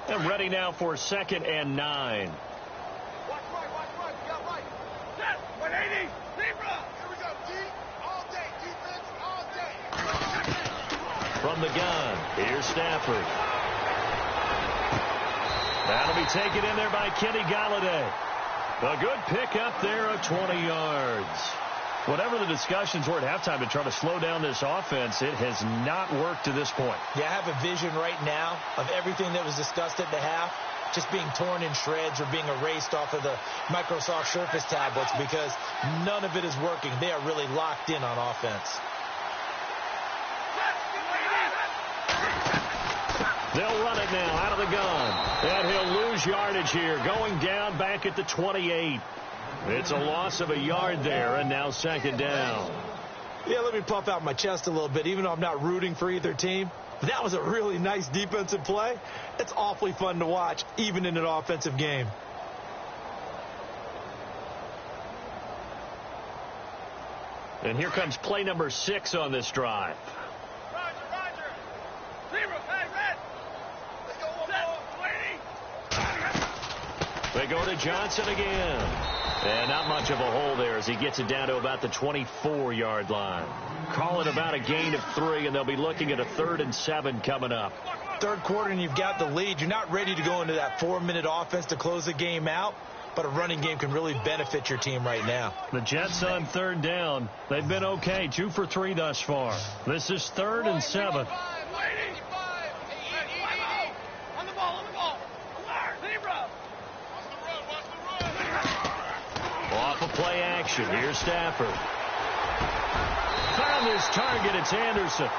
And ready now for 2nd and 9. Watch right. You got right. Set. 180. Zebra. Here we go. Deep. All day. Defense all day. From the gun, here's Stafford. That'll be taken in there by Kenny Galladay. A good pickup there of 20 yards. Whatever the discussions were at halftime to try to slow down this offense, it has not worked to this point. Yeah, I have a vision right now of everything that was discussed at the half just being torn in shreds or being erased off of the Microsoft Surface tablets because none of it is working. They are really locked in on offense. They'll run it now out of the gun. And he'll lose yardage here, going down back at the 28. It's a loss of a yard there, and now 2nd down. Yeah, let me puff out my chest a little bit, even though I'm not rooting for either team. That was a really nice defensive play. It's awfully fun to watch, even in an offensive game. And here comes play number 6 on this drive. Roger. Zebra. Hey, red. Let's go one more. They go to Johnson again. And not much of a hole there as he gets it down to about the 24-yard line. Call it about a gain of 3, and they'll be looking at a 3rd and 7 coming up. Third quarter, and you've got the lead. You're not ready to go into that 4-minute offense to close the game out, but a running game can really benefit your team right now. The Jets on 3rd down. They've been okay, 2 for 3 thus far. This is 3rd and 7. On the ball. Zebra. Off of play action. Here's Stafford. Found his target. It's Anderson.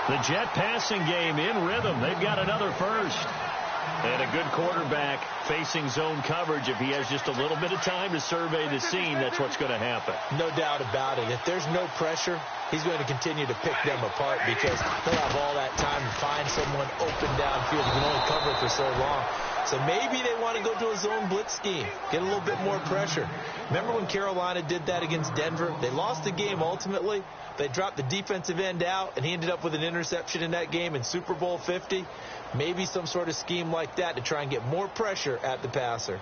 The Jet passing game in rhythm. They've got another first. And a good quarterback facing zone coverage. If he has just a little bit of time to survey the scene, that's what's going to happen. No doubt about it. If there's no pressure, he's going to continue to pick them apart because he'll have all that time to find someone open downfield. He can only cover it for so long. So maybe they want to go to a zone blitz scheme, get a little bit more pressure. Remember when Carolina did that against Denver? They lost the game ultimately. They dropped the defensive end out, and he ended up with an interception in that game in Super Bowl 50. Maybe some sort of scheme like that to try and get more pressure at the passer.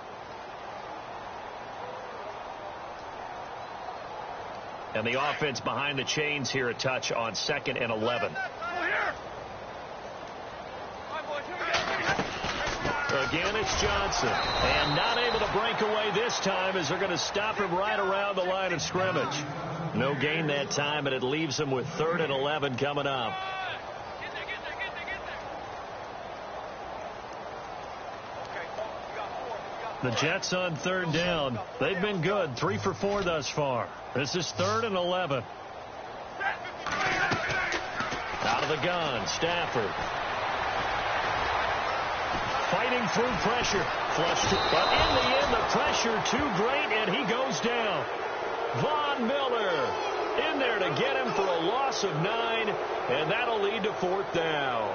And the offense behind the chains here a touch on 2nd and 11. Again, it's Johnson. And not able to break away this time as they're going to stop him right around the line of scrimmage. No gain that time, and it leaves him with 3rd and 11 coming up. The Jets on 3rd down. They've been good, 3 for 4 thus far. This is 3rd and 11. Out of the gun, Stafford. Fighting through pressure. Flush to, but in the end, the pressure too great, and he goes down. Von Miller in there to get him for a loss of 9, and that'll lead to 4th down.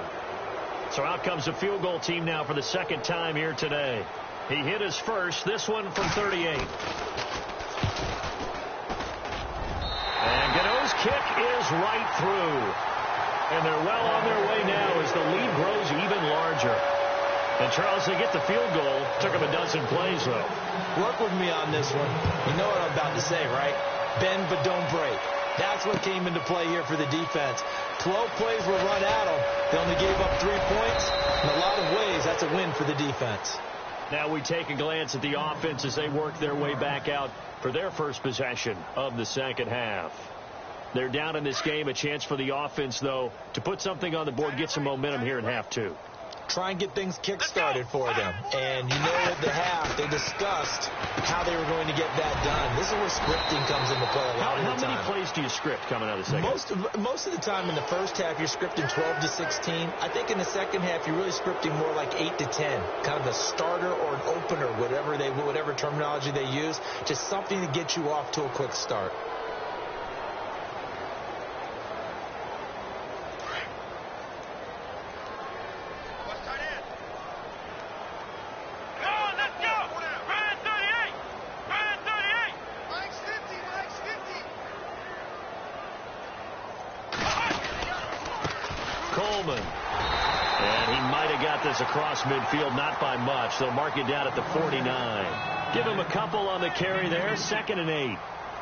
So out comes the field goal team now for the 2nd time here today. He hit his first, this one from 38. And Gano's kick is right through. And they're well on their way now as the lead grows even larger. And, Charles, they get the field goal. Took them a dozen plays, though. Work with me on this one. You know what I'm about to say, right? Bend but don't break. That's what came into play here for the defense. 12 plays were run at them. They only gave up 3 points. In a lot of ways, that's a win for the defense. Now we take a glance at the offense as they work their way back out for their first possession of the 2nd half. They're down in this game. A chance for the offense, though, to put something on the board, get some momentum here in half 2. Try and get things kick-started for them. And you know at the half, they discussed how they were going to get that done. This is where scripting comes into play a lot of the time. How many plays do you script coming out of the 2nd? Most of the time in the first half, you're scripting 12 to 16. I think in the 2nd half, you're really scripting more like 8 to 10. Kind of a starter or an opener, whatever terminology they use. Just something to get you off to a quick start. And he might have got this across midfield, not by much. They'll mark it down at the 49. Give him a couple on the carry there, 2nd and 8.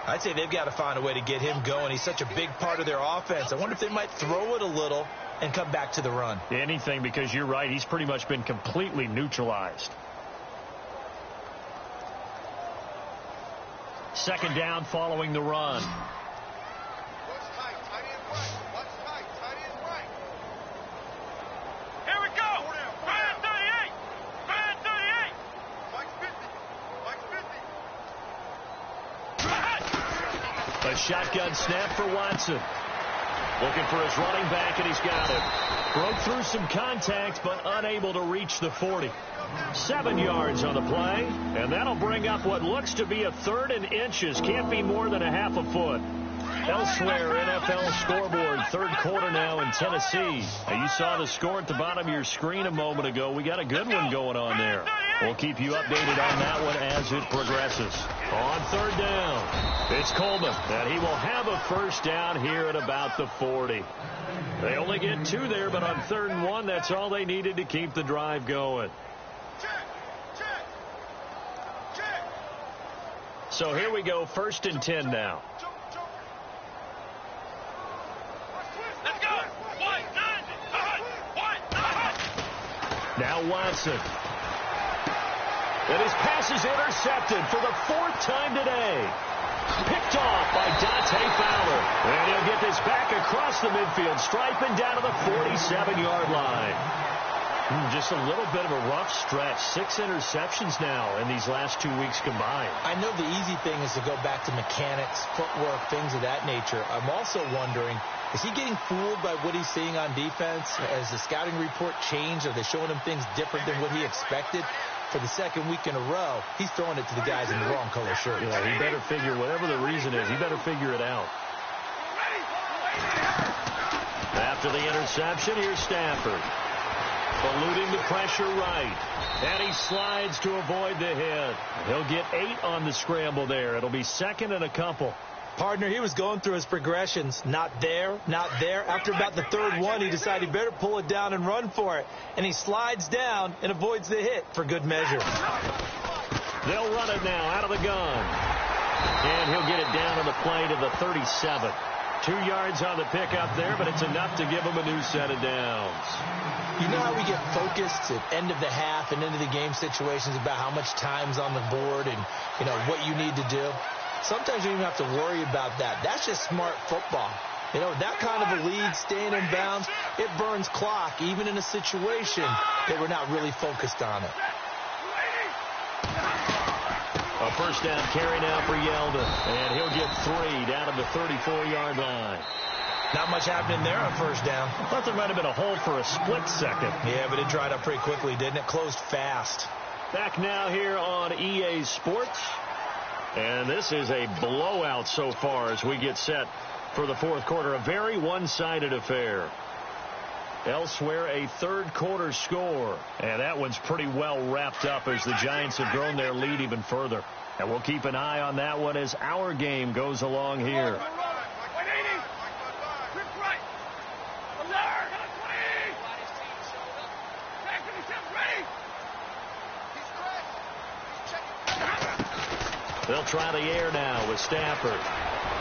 I'd say they've got to find a way to get him going. He's such a big part of their offense. I wonder if they might throw it a little and come back to the run. Anything, because you're right. He's pretty much been completely neutralized. 2nd down following the run. What's tight? Tight end right. What's tight? Tight end right. Here we go. 38. 38. Mike's 50. Mike's 50. A shotgun snap for Watson. Looking for his running back, and he's got him. Broke through some contact, but unable to reach the 40. 7 yards on the play, and that'll bring up what looks to be a 3rd and inches. Can't be more than a half a foot. Elsewhere, NFL scoreboard, 3rd quarter now in Tennessee. Now, you saw the score at the bottom of your screen a moment ago. We got a good one going on there. We'll keep you updated on that one as it progresses. On 3rd down, it's Coleman, and he will have a 1st down here at about the 40. They only get 2 there, but on 3rd and 1, that's all they needed to keep the drive going. So here we go, 1st and 10 now. Let's go. Now Watson. And his pass is intercepted for the 4th time today. Picked off by Dante Fowler. And he'll get this back across the midfield stripe and down to the 47-yard line. Just a little bit of a rough stretch. 6 interceptions now in these last 2 weeks combined. I know the easy thing is to go back to mechanics, footwork, things of that nature. I'm also wondering, is he getting fooled by what he's seeing on defense? Has the scouting report changed? Are they showing him things different than what he expected? For the 2nd week in a row, he's throwing it to the guys in the wrong color shirts. Yeah, he better figure, whatever the reason is, he better figure it out. After the interception, here's Stafford. Eluding the pressure right. And he slides to avoid the hit. He'll get 8 on the scramble there. It'll be 2nd and a couple. Partner, he was going through his progressions. Not there, not there. After about the 3rd one, he decided he better pull it down and run for it. And he slides down and avoids the hit for good measure. They'll run it now out of the gun. And he'll get it down on the play to the 37. 2 yards on the pickup there, but it's enough to give him a new set of downs. You know how we get focused at end of the half and end of the game situations about how much time's on the board and, you know, what you need to do? Sometimes you don't even have to worry about that. That's just smart football. You know, that kind of a lead, staying in bounds, it burns clock, even in a situation that we're not really focused on it. A 1st down carry now for Yeldon, and he'll get 3 down to the 34-yard line. Not much happening there on 1st down. I thought there might have been a hole for a split second. Yeah, but it dried up pretty quickly, didn't it? Closed fast. Back now here on EA Sports. And this is a blowout so far as we get set for the 4th quarter. A very one-sided affair. Elsewhere, a 3rd quarter score. And that one's pretty well wrapped up as the Giants have grown their lead even further. And we'll keep an eye on that one as our game goes along here. They'll try the air now with Stafford.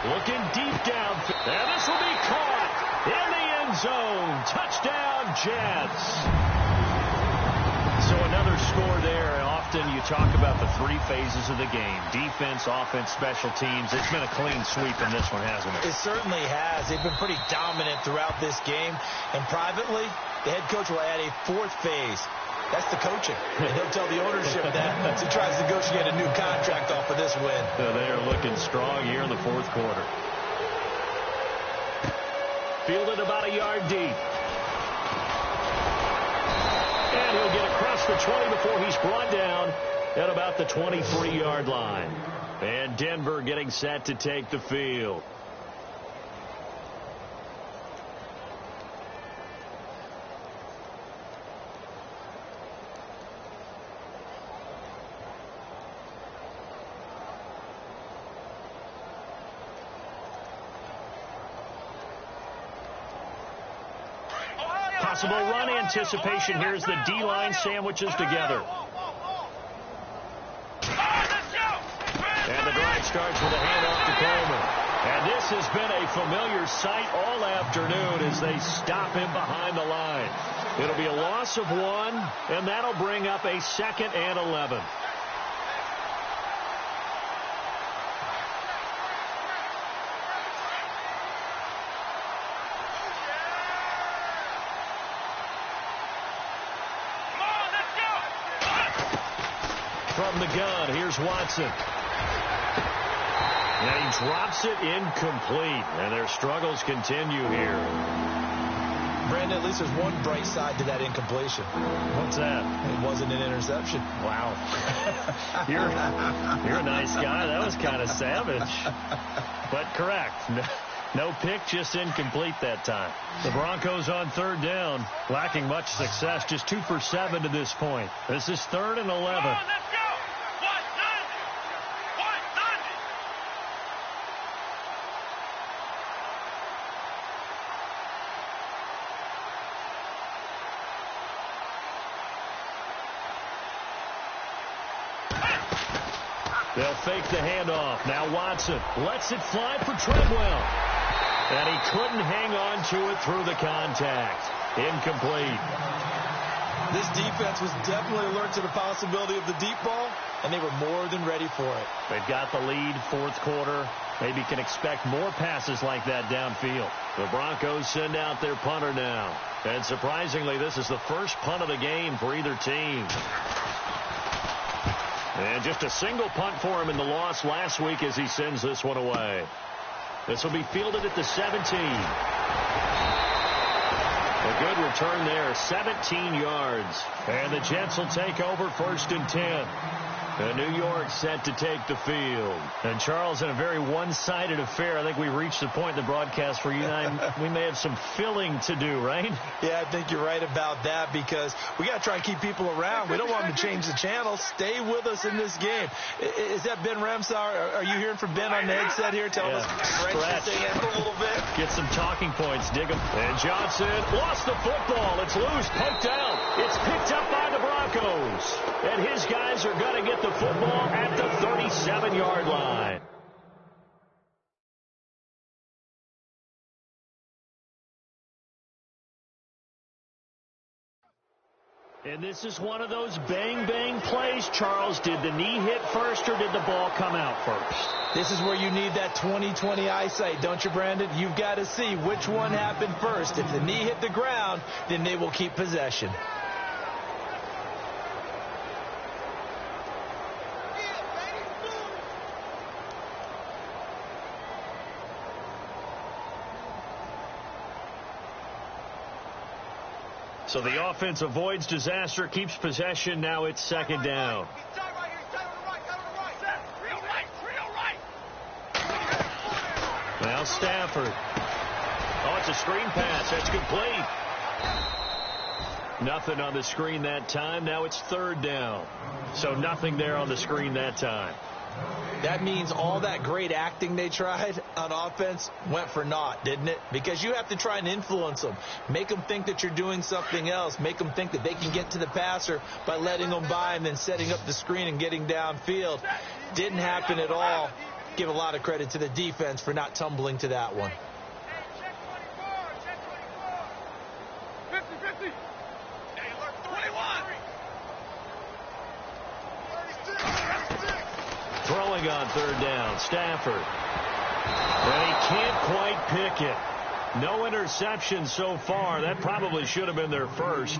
Looking deep down. And this will be caught in the end zone. Touchdown, Jets. So another score there. Often you talk about the 3 phases of the game. Defense, offense, special teams. It's been a clean sweep in this one, hasn't it? It certainly has. They've been pretty dominant throughout this game. And privately, the head coach will add a 4th phase. That's the coaching. And he'll tell the ownership that as he tries to negotiate a new contract off of this win. So they are looking strong here in the 4th quarter. Fielded about a yard deep. And he'll get across the 20 before he's brought down at about the 23-yard line. And Denver getting set to take the field. possible run anticipation here as the D-line sandwiches together. And the drive starts with a handoff to Coleman. And this has been a familiar sight all afternoon as they stop him behind the line. It'll be a loss of 1, and that'll bring up a 2nd and 11. From the gun, here's Watson. And he drops it incomplete, and their struggles continue here. Brandon, at least there's one bright side to that incompletion. What's that? It wasn't an interception. Wow. You're a nice guy. That was kind of savage. But correct. No pick, just incomplete that time. The Broncos on 3rd down, lacking much success, just 2 for 7 to this point. This is 3rd and 11. They'll fake the handoff. Now Watson lets it fly for Treadwell. And he couldn't hang on to it through the contact. Incomplete. This defense was definitely alert to the possibility of the deep ball, and they were more than ready for it. They've got the lead, 4th quarter. Maybe can expect more passes like that downfield. The Broncos send out their punter now. And surprisingly, this is the first punt of the game for either team. And just a single punt for him in the loss last week as he sends this one away. This will be fielded at the 17. A good return there, 17 yards. And the Jets will take over 1st and 10. And New York set to take the field. And Charles, in a very one-sided affair, I think we reached the point in the broadcast where you and I, we may have some filling to do, right? Yeah, I think you're right about that because we got to try and keep people around. We don't want them to change the channel. Stay with us in this game. Is that Ben Ramsar? Are you hearing from Ben on the headset here? Telling us stretch this thing out a little bit. Get some talking points. Dig them. And Johnson lost the football. It's loose. Poked out. It's picked up by the Broncos. And his guys are going to get the football at the 37-yard line. And this is one of those bang-bang plays, Charles. Did the knee hit first or did the ball come out first? This is where you need that 20/20 eyesight, don't you, Brandon? You've got to see which one happened first. If the knee hit the ground, then they will keep possession. So the offense avoids disaster, keeps possession. Now it's 2nd down. Now Stafford. Oh, it's a screen pass. That's complete. Nothing on the screen that time. Now it's 3rd down. So nothing there on the screen that time. That means all that great acting they tried on offense went for naught, didn't it? Because you have to try and influence them. Make them think that you're doing something else. Make them think that they can get to the passer by letting them by and then setting up the screen and getting downfield. Didn't happen at all. Give a lot of credit to the defense for not tumbling to that one. Throwing on 3rd down, Stafford. And he can't quite pick it. No interception so far. That probably should have been their first,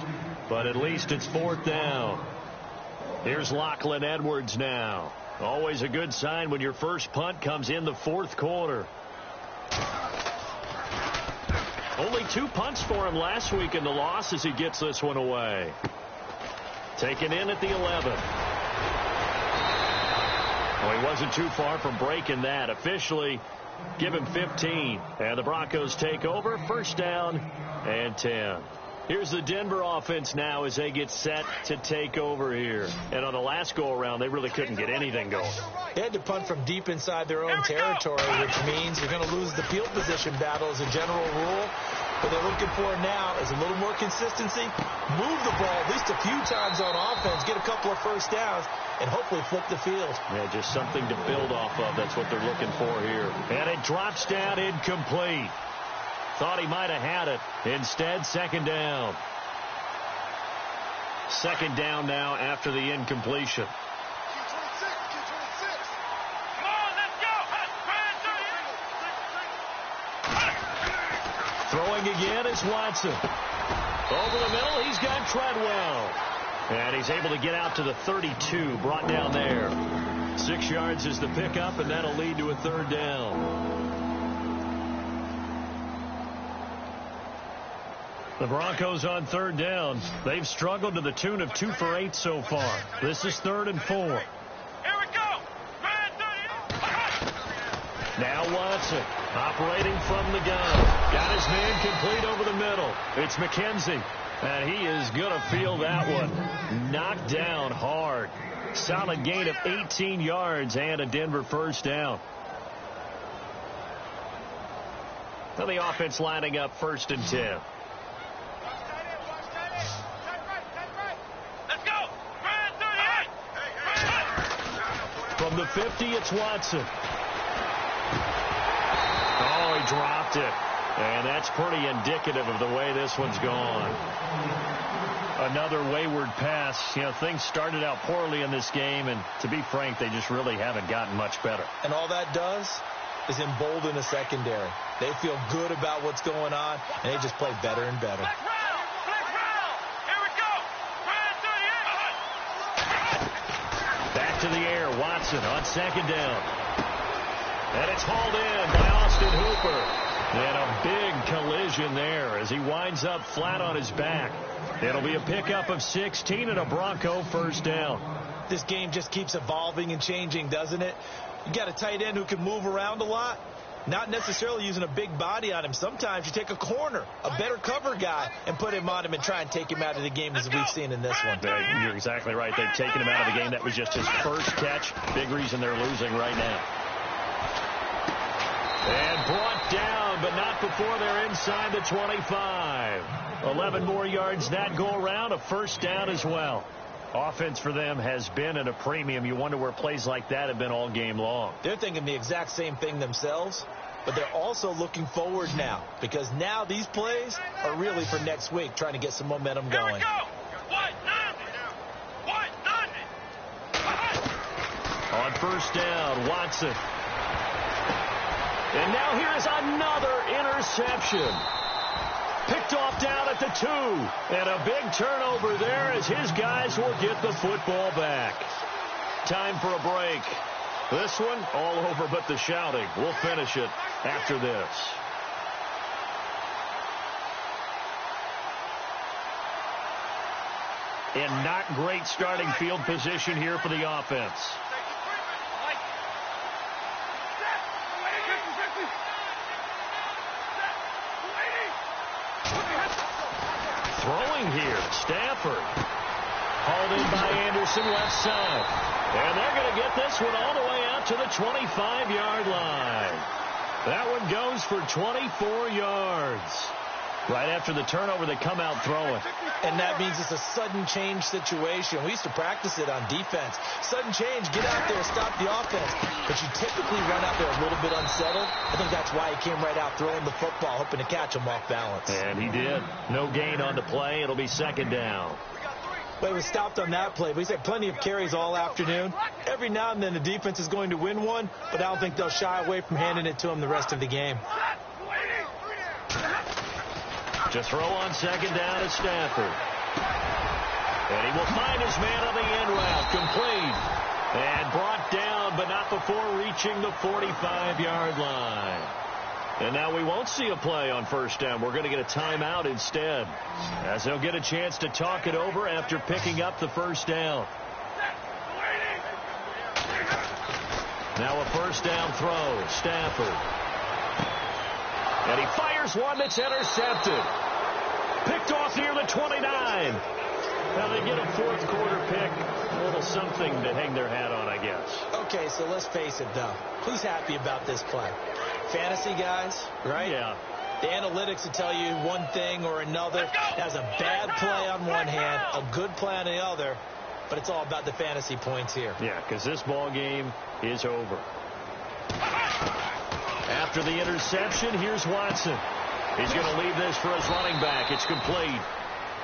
but at least it's 4th down. Here's Lachlan Edwards now. Always a good sign when your first punt comes in the 4th quarter. Only 2 punts for him last week in the loss as he gets this one away. Taken in at the 11. Well, he wasn't too far from breaking that. Officially, give him 15. And the Broncos take over. 1st down and 10. Here's the Denver offense now as they get set to take over here. And on the last go-around, they really couldn't get anything going. They had to punt from deep inside their own territory, which means you're going to lose the field position battle as a general rule. What they're looking for now is a little more consistency, move the ball at least a few times on offense, get a couple of first downs, and hopefully flip the field. Yeah, just something to build off of. That's what they're looking for here. And it drops down incomplete. Thought he might have had it. Instead, second down. Second down now after the incompletion. Throwing again is Watson. Over the middle, he's got Treadwell. And he's able to get out to the 32, brought down there. 6 yards is the pickup, and that'll lead to a third down. The Broncos on third down. They've struggled to the tune of 2 for 8 so far. This is 3rd and 4. Here we go. Now Watson operating from the gun. Got his man complete over the middle. It's McKenzie. And he is going to feel that one. Knocked down hard. Solid gain of 18 yards and a Denver first down. Now the offense lining up 1st and 10. From the 50, it's Watson. Oh, he dropped it. And that's pretty indicative of the way this one's gone. Another wayward pass. You know, things started out poorly in this game, and to be frank, they just really haven't gotten much better. And all that does is embolden the secondary. They feel good about what's going on, and they just play better and better. Back to the air, Watson on second down. And it's hauled in by Austin Hooper. And a big collision there as he winds up flat on his back. It'll be a pickup of 16 and a Bronco first down. This game just keeps evolving and changing, doesn't it? You got a tight end who can move around a lot, not necessarily using a big body on him. Sometimes you take a corner, a better cover guy, and put him on him and try and take him out of the game as we've seen in this one. You're exactly right. They've taken him out of the game. That was just his first catch. Big reason they're losing right now. And brought down, but not before they're inside the 25. 11 more yards that go around, a first down as well. Offense for them has been at a premium. You wonder where plays like that have been all game long. They're thinking the exact same thing themselves, but they're also looking forward now because now these plays are really for next week, trying to get some momentum going. Here we go. On first down, Watson. And now here's another interception. Picked off down at the 2. And a big turnover there as his guys will get the football back. Time for a break. This one all over but the shouting. We'll finish it after this. And not great starting field position here for the offense. Throwing here, Stafford. Hauled in by Anderson, left side. And they're going to get this one all the way out to the 25-yard line. That one goes for 24 yards. Right after the turnover, they come out throwing. And that means it's a sudden change situation. We used to practice it on defense. Sudden change, get out there, stop the offense. But you typically run out there a little bit unsettled. I think that's why he came right out throwing the football, hoping to catch him off balance. And he did. No gain on the play. It'll be second down. Well, he was stopped on that play, but he's had plenty of carries all afternoon. Every now and then the defense is going to win one, but I don't think they'll shy away from handing it to him the rest of the game. To throw on second down at Stafford. And he will find his man on the end route. Complete. And brought down, but not before reaching the 45-yard line. And now we won't see a play on first down. We're going to get a timeout instead, as they'll get a chance to talk it over after picking up the first down. Now a first down throw. Stafford. And he fires one that's intercepted. Picked off near the 29. Now they get a fourth quarter pick. A little something to hang their hat on, I guess. Okay, so let's face it, though. Who's happy about this play? Fantasy guys, right? Yeah. The analytics will tell you one thing or another. That's a bad play on one hand, a good play on the other, but it's all about the fantasy points here. Yeah, because this ball game is over. After the interception, here's Watson. He's going to leave this for his running back. It's complete.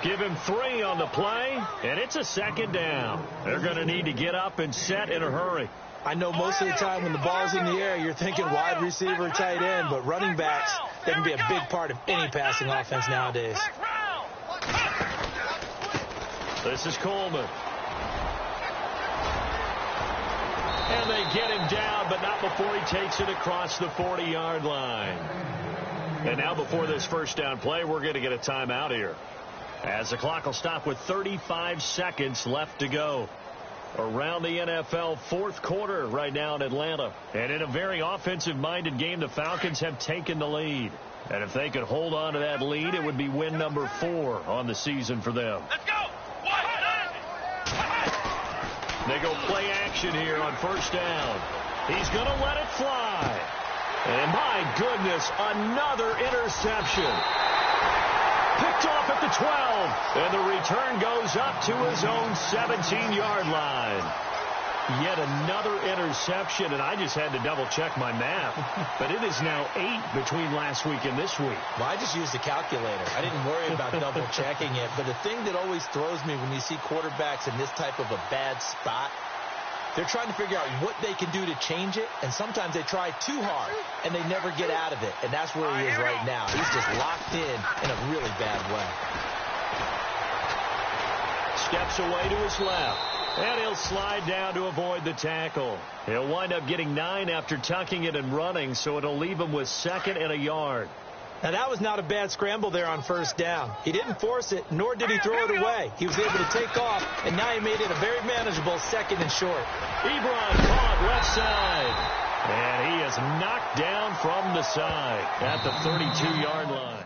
Give him 3 on the play, and it's a second down. They're going to need to get up and set in a hurry. I know most of the time when the ball's in the air, you're thinking wide receiver, tight end, but running backs, they can be a big part of any passing offense nowadays. This is Coleman. And they get him down, but not before he takes it across the 40-yard line. And now before this first down play, we're going to get a timeout here, as the clock will stop with 35 seconds left to go. Around the NFL fourth quarter right now in Atlanta. And in a very offensive-minded game, the Falcons have taken the lead. And if they could hold on to that lead, it would be win number 4 on the season for them. Let's go! They go play action here on first down. He's going to let it fly. And my goodness, another interception. Picked off at the 12. And the return goes up to his own 17-yard line. Yet another interception, and I just had to double-check my math. But it is now 8 between last week and this week. Well, I just used a calculator. I didn't worry about double-checking it. But the thing that always throws me when you see quarterbacks in this type of a bad spot, they're trying to figure out what they can do to change it, and sometimes they try too hard, and they never get out of it. And that's where he is right now. He's just locked in a really bad way. Steps away to his left. And he'll slide down to avoid the tackle. He'll wind up getting 9 after tucking it and running, so it'll leave him with 2nd and a yard. Now, that was not a bad scramble there on first down. He didn't force it, nor did he throw it away. He was able to take off, and now he made it a very manageable 2nd and short. Ebron caught left side. And he is knocked down from the side at the 32-yard line.